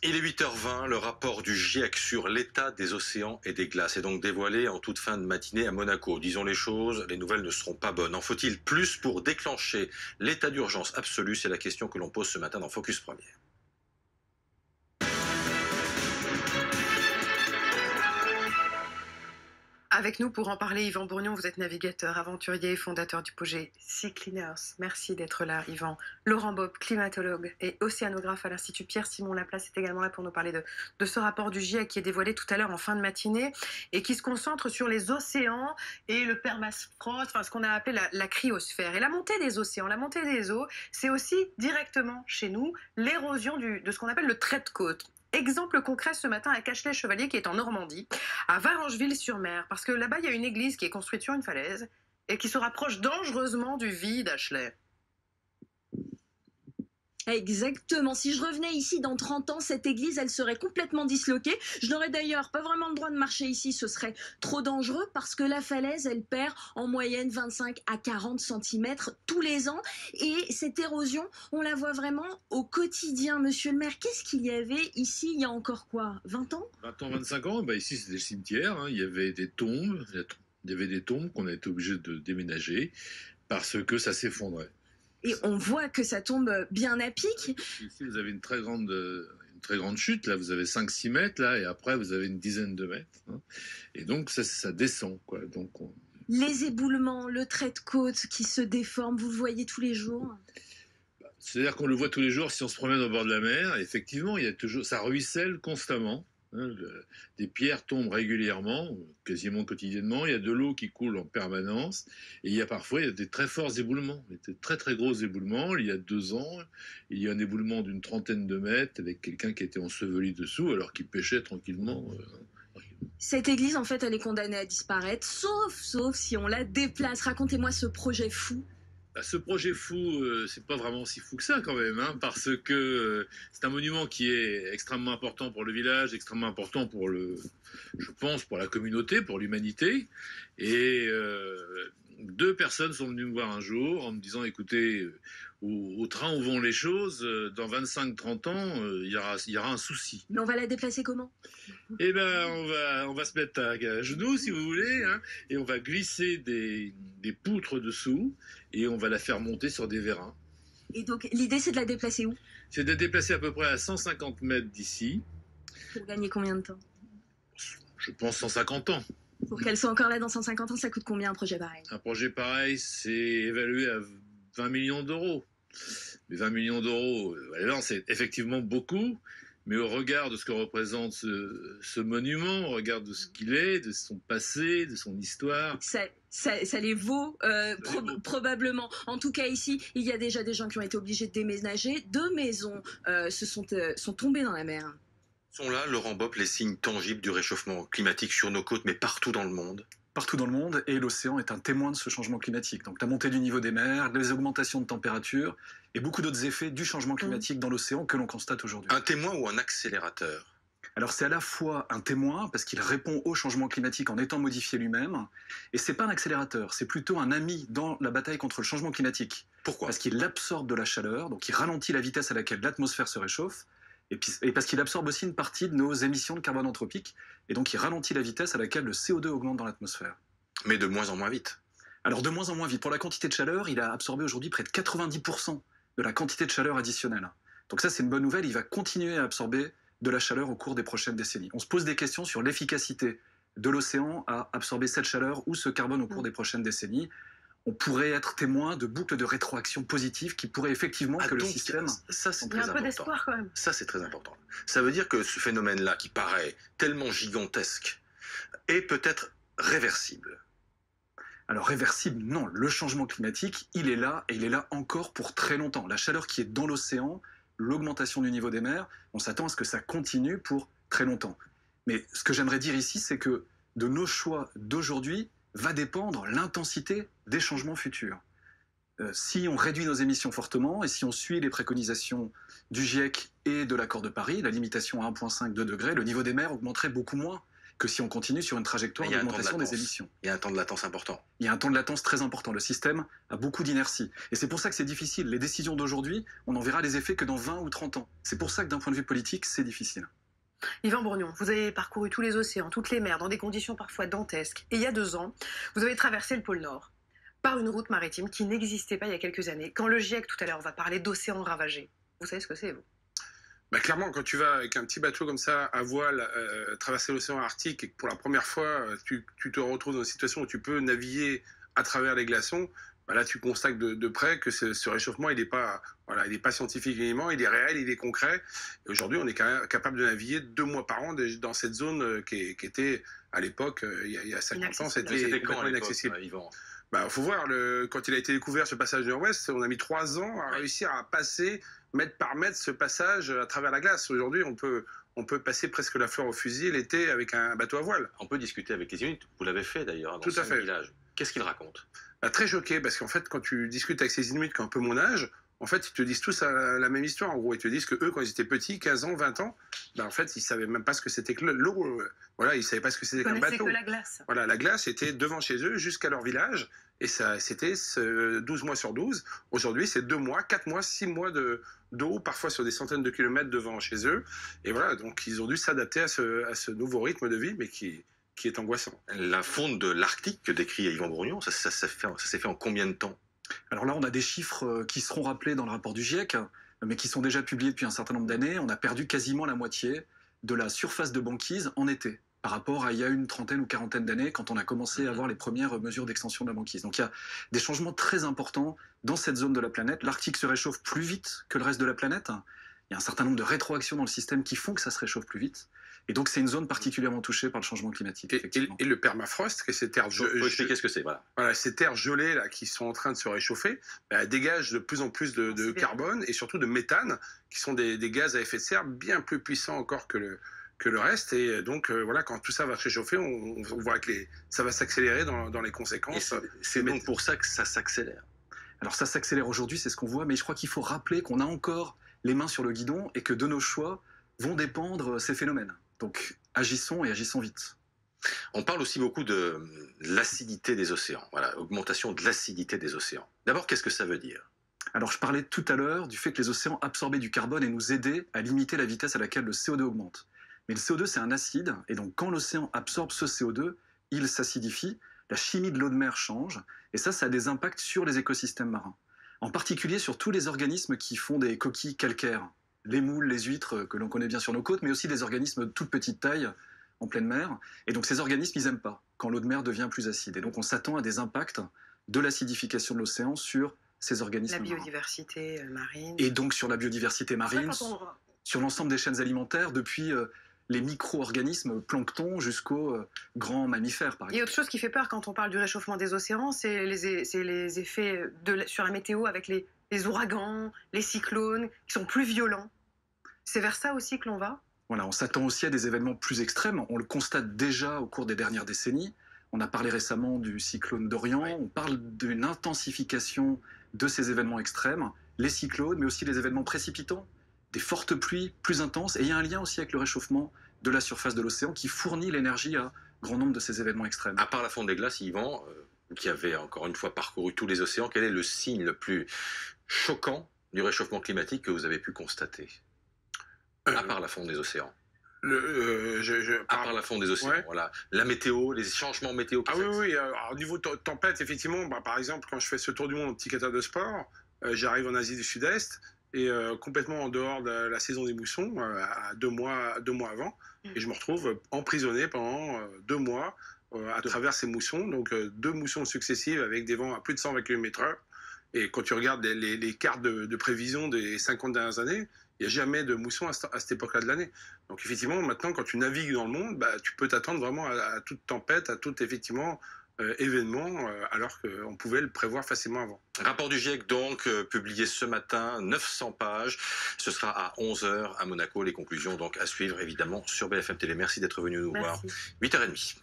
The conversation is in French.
Il est 8h20, le rapport du GIEC sur l'état des océans et des glaces est donc dévoilé en toute fin de matinée à Monaco. Disons les choses, les nouvelles ne seront pas bonnes. En faut-il plus pour déclencher l'état d'urgence absolu? C'est la question que l'on pose ce matin dans Focus Première. Avec nous pour en parler, Yvan Bourgnon, vous êtes navigateur, aventurier et fondateur du projet Sea Cleaners. Merci d'être là, Yvan. Laurent Bob, climatologue et océanographe à l'Institut Pierre-Simon Laplace, est également là pour nous parler de ce rapport du GIEC qui est dévoilé tout à l'heure en fin de matinée et qui se concentre sur les océans et le permafrost, enfin ce qu'on a appelé la cryosphère. Et la montée des océans, la montée des eaux, c'est aussi directement chez nous l'érosion de ce qu'on appelle le trait de côte. Exemple concret ce matin à Cachelay-Chevalier qui est en Normandie, à Varengeville-sur-Mer, parce que là-bas il y a une église qui est construite sur une falaise et qui se rapproche dangereusement du vide, Ashley. Exactement. Si je revenais ici dans 30 ans, cette église, elle serait complètement disloquée. Je n'aurais d'ailleurs pas vraiment le droit de marcher ici, ce serait trop dangereux parce que la falaise, elle perd en moyenne 25 à 40 cm tous les ans. Et cette érosion, on la voit vraiment au quotidien. Monsieur le maire, qu'est-ce qu'il y avait ici il y a encore quoi, 20 ans 20 ans, 25 ans, ici c'était le cimetière, hein. Il y avait des tombes, qu'on a été obligé de déménager parce que ça s'effondrait. Et on voit que ça tombe bien à pic. Ici, vous avez une très grande chute. Là, vous avez 5-6 mètres, là, et après, vous avez une dizaine de mètres. Hein. Et donc, ça descend, quoi. Les éboulements, le trait de côte qui se déforme, vous le voyez tous les jours? C'est-à-dire qu'on le voit tous les jours si on se promène au bord de la mer. Effectivement, ça ruisselle constamment. Hein, des pierres tombent régulièrement, quasiment quotidiennement. Il y a de l'eau qui coule en permanence. Et il y a des très forts éboulements, des très très gros éboulements. Il y a 2 ans, il y a un éboulement d'une 30aine de mètres avec quelqu'un qui était enseveli dessous alors qu'il pêchait tranquillement. Cette église, en fait, elle est condamnée à disparaître, sauf si on la déplace. Racontez-moi ce projet fou. Ce projet fou, c'est pas vraiment si fou que ça quand même, hein, parce que c'est un monument qui est extrêmement important pour le village, extrêmement important je pense, pour la communauté, pour l'humanité. Et 2 personnes sont venues me voir un jour en me disant, écoutez, au train où vont les choses, dans 25-30 ans, il y aura un souci. Mais on va la déplacer comment? Eh ben, on va se mettre à genoux, si vous voulez, hein, et on va glisser des poutres dessous, et on va la faire monter sur des vérins. Et donc, l'idée, c'est de la déplacer où? C'est de la déplacer à peu près à 150 mètres d'ici. Pour gagner combien de temps? Je pense 150 ans. Pour qu'elle soit encore là dans 150 ans, ça coûte combien un projet pareil? Un projet pareil, c'est évalué à 20 millions d'euros. Mais 20 millions d'euros, c'est effectivement beaucoup, mais au regard de ce que représente ce monument, au regard de ce qu'il est, de son passé, de son histoire... Ça les vaut, probablement. En tout cas, ici, il y a déjà des gens qui ont été obligés de déménager. 2 maisons sont tombées dans la mer. Sont là, Laurent Bopp, les signes tangibles du réchauffement climatique sur nos côtes, mais partout dans le monde? Partout dans le monde, et l'océan est un témoin de ce changement climatique. Donc la montée du niveau des mers, les augmentations de température, et beaucoup d'autres effets du changement climatique dans l'océan que l'on constate aujourd'hui. Un témoin ou un accélérateur? Alors c'est à la fois un témoin, parce qu'il répond au changement climatique en étant modifié lui-même, et c'est pas un accélérateur, c'est plutôt un ami dans la bataille contre le changement climatique. Pourquoi? Parce qu'il absorbe de la chaleur, donc il ralentit la vitesse à laquelle l'atmosphère se réchauffe, et parce qu'il absorbe aussi une partie de nos émissions de carbone anthropique, et donc il ralentit la vitesse à laquelle le CO2 augmente dans l'atmosphère. Mais de moins en moins vite. Alors de moins en moins vite. Pour la quantité de chaleur, il a absorbé aujourd'hui près de 90% de la quantité de chaleur additionnelle. Donc ça, c'est une bonne nouvelle, il va continuer à absorber de la chaleur au cours des prochaines décennies. On se pose des questions sur l'efficacité de l'océan à absorber cette chaleur ou ce carbone au cours des prochaines décennies. On pourrait être témoin de boucles de rétroaction positives qui pourraient effectivement que le système... Ça, c'est très Il y a un peu important. d'espoir quand même. Ça, c'est très important. Ça veut dire que ce phénomène-là, qui paraît tellement gigantesque, est peut-être réversible. Alors réversible, non. Le changement climatique, il est là, et il est là encore pour très longtemps. La chaleur qui est dans l'océan, l'augmentation du niveau des mers, on s'attend à ce que ça continue pour très longtemps. Mais ce que j'aimerais dire ici, c'est que de nos choix d'aujourd'hui va dépendre l'intensité des changements futurs. Si on réduit nos émissions fortement et si on suit les préconisations du GIEC et de l'accord de Paris, la limitation à 1,5-2 degrés, le niveau des mers augmenterait beaucoup moins. que si on continue sur une trajectoire d'augmentation des émissions. Il y a un temps de latence important. Il y a un temps de latence très important. Le système a beaucoup d'inertie. Et c'est pour ça que c'est difficile. Les décisions d'aujourd'hui, on n'en verra les effets que dans 20 ou 30 ans. C'est pour ça que d'un point de vue politique, c'est difficile. Yvan Bourgnon, vous avez parcouru tous les océans, toutes les mers, dans des conditions parfois dantesques. Et il y a 2 ans, vous avez traversé le pôle Nord par une route maritime qui n'existait pas il y a quelques années. Quand le GIEC, tout à l'heure, va parler d'océans ravagés, vous savez ce que c'est, vous? Bah clairement, quand tu vas avec un petit bateau comme ça, à voile, traverser l'océan Arctique, et que pour la première fois, tu te retrouves dans une situation où tu peux naviguer à travers les glaçons, bah là, tu constates de près que ce réchauffement, il n'est pas, voilà, il est pas scientifique uniquement, il est réel, il est concret. Et aujourd'hui, on est capable de naviguer 2 mois par an dans cette zone qui était, à l'époque, il y a 50 ans, C'était quand inaccessible. Yvan? Bah, faut voir, quand il a été découvert, ce passage du Nord-Ouest, on a mis 3 ans à réussir à passer mètre par mètre ce passage à travers la glace. Aujourd'hui, on peut passer presque la fleur au fusil l'été avec un bateau à voile. On peut discuter avec les Inuits. Vous l'avez fait d'ailleurs dans Tout à fait. village. Qu'est-ce qu'ils racontent? Bah, très choqué, parce qu'en fait, quand tu discutes avec ces Inuits qui ont un peu mon âge, en fait, ils te disent tous la même histoire. En gros, ils te disent que eux, quand ils étaient petits, 15 ans, 20 ans, bah, en fait, ils savaient même pas ce que c'était que l'eau. Voilà, ils savaient pas ce que c'était qu'un bateau. Que la glace. Voilà, la glace était devant chez eux jusqu'à leur village. Et ça, c'était 12 mois sur 12. Aujourd'hui, c'est 2 mois, 4 mois, 6 mois d'eau, parfois sur des centaines de kilomètres devant chez eux. Et voilà, donc ils ont dû s'adapter à ce nouveau rythme de vie, mais qui est angoissant. La fonte de l'Arctique que décrit Yvan Bourgnon, ça s'est fait en combien de temps? Alors là, on a des chiffres qui seront rappelés dans le rapport du GIEC, mais qui sont déjà publiés depuis un certain nombre d'années. On a perdu quasiment la moitié de la surface de banquise en été, par rapport à il y a une trentaine ou quarantaine d'années, quand on a commencé à avoir les premières mesures d'extension de la banquise. Donc il y a des changements très importants dans cette zone de la planète. L'Arctique se réchauffe plus vite que le reste de la planète. Il y a un certain nombre de rétroactions dans le système qui font que ça se réchauffe plus vite. Et donc c'est une zone particulièrement touchée par le changement climatique. Et le permafrost, qui est ces terres Il faut expliquer ce que c'est. Voilà, ces terres gelées là, qui sont en train de se réchauffer, bah, dégagent de plus en plus de carbone et surtout de méthane, qui sont des gaz à effet de serre bien plus puissants encore que le reste. Et donc, voilà, quand tout ça va se réchauffer, on voit que ça va s'accélérer dans les conséquences. C'est donc pour ça que ça s'accélère. Alors ça s'accélère aujourd'hui, c'est ce qu'on voit, mais je crois qu'il faut rappeler qu'on a encore les mains sur le guidon et que de nos choix vont dépendre ces phénomènes. Donc agissons et agissons vite. On parle aussi beaucoup de l'acidité des océans, voilà, augmentation de l'acidité des océans. D'abord, qu'est-ce que ça veut dire? Alors je parlais tout à l'heure du fait que les océans absorbaient du carbone et nous aidaient à limiter la vitesse à laquelle le CO2 augmente. Mais le CO2 c'est un acide, et donc quand l'océan absorbe ce CO2, il s'acidifie, la chimie de l'eau de mer change, et ça a des impacts sur les écosystèmes marins. En particulier sur tous les organismes qui font des coquilles calcaires, les moules, les huîtres que l'on connaît bien sur nos côtes, mais aussi des organismes de toute petite taille en pleine mer. Et donc ces organismes, ils n'aiment pas quand l'eau de mer devient plus acide. Et donc on s'attend à des impacts de l'acidification de l'océan sur ces organismes marins. La biodiversité marine. Et donc sur la biodiversité marine, sur l'ensemble des chaînes alimentaires, depuis les micro-organismes plancton jusqu'aux grands mammifères, par exemple. Et autre chose qui fait peur quand on parle du réchauffement des océans, c'est les effets sur la météo avec les ouragans, les cyclones, qui sont plus violents. C'est vers ça aussi que l'on va? Voilà, on s'attend aussi à des événements plus extrêmes. On le constate déjà au cours des dernières décennies. On a parlé récemment du cyclone d'Orient. Oui. On parle d'une intensification de ces événements extrêmes, les cyclones, mais aussi les événements précipitants, des fortes pluies plus intenses. Et il y a un lien aussi avec le réchauffement de la surface de l'océan qui fournit l'énergie à grand nombre de ces événements extrêmes. À part la fonte des glaces, Yvan, qui avait encore une fois parcouru tous les océans, quel est le signe le plus choquant du réchauffement climatique que vous avez pu constater? À part la fonte des océans. À part la fonte des océans, ouais. Voilà. La météo, les changements météo. Oui. Alors, au niveau tempête, effectivement, par exemple, quand je fais ce tour du monde en petit kata de sport, j'arrive en Asie du Sud-Est et complètement en dehors de la saison des moussons, à 2 mois avant, et je me retrouve emprisonné pendant 2 mois à travers ces moussons, donc 2 moussons successives avec des vents à plus de 120 km/h. Et quand tu regardes les cartes de prévision des 50 dernières années, il n'y a jamais de mousson à cette époque-là de l'année. Donc effectivement, maintenant, quand tu navigues dans le monde, tu peux t'attendre vraiment à toute tempête, à tout effectivement événement, alors qu'on pouvait le prévoir facilement avant. Rapport du GIEC donc, publié ce matin, 900 pages. Ce sera à 11h à Monaco. Les conclusions donc à suivre évidemment sur BFM TV. Merci d'être venu nous voir. 8h30.